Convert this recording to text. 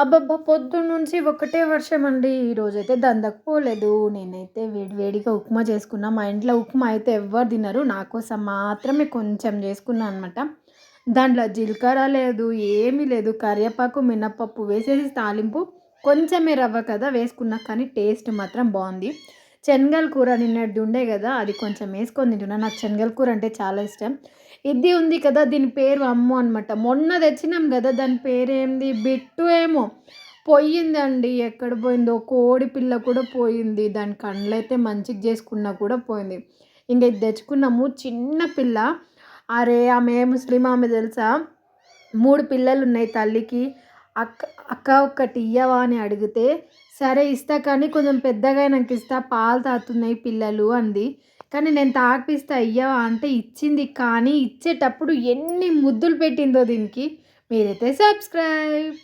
అబ్బబ్బా! పొద్దున్నుంచి ఒకటే వర్షమండి. ఈరోజైతే దందకు పోలేదు. నేనైతే వేడి వేడిగా ఉప్మా చేసుకున్నా. మా ఇంట్లో ఉప్మా అయితే ఎవ్వరు తినరు. నా కోసం మాత్రమే కొంచెం చేసుకున్నా అనమాట. దాంట్లో జీలకర్ర లేదు, ఏమీ లేదు. కరివేపాకు, మినపప్పు వేసేసి తాలింపు కొంచెమే రవ్వ కదా వేసుకున్నా. కానీ టేస్ట్ మాత్రం బావుంది. శనగల కూర నిన్నటిది ఉండే గదా! అది కొంచెం ఏసుకొని తింటున్నా. నాకు శనగల కూర అంటే చాలా ఇష్టం. ఇది ఉంది కదా! దీని పేరు అమ్మో అనమాట. మొన్న తెచ్చినాం గదా! దాని పేరేంది బిట్టు ఏమో. పోయిందండి. ఎక్కడ పోయిందో కోడి పిల్ల కూడా పోయింది. దాని కండ్లయితే మంచిగా జేసుకున్నా కూడా పోయింది. ఇంక ఇది తెచ్చుకున్నాము. చిన్న పిల్ల. అరే! ఆమె ముస్లిం ఆమె తెలుసా? 3 పిల్లలున్నాయి తల్లికి. అక్క అక్క ఒక్కటి ఇయ్యవా అని అడిగితే, సరే ఇస్తా కానీ కొంచెం పెద్దగయినంక ఇస్తా పాలు తాగుతున్నాయి పిల్లలు అంది. కానీ నేను తాగిపిస్తా ఇయ్యవా అంటే ఇచ్చింది. కానీ ఇచ్చేటప్పుడు ఎన్ని ముద్దులు పెట్టిందో దీనికి. మీరైతే సబ్స్క్రైబ్.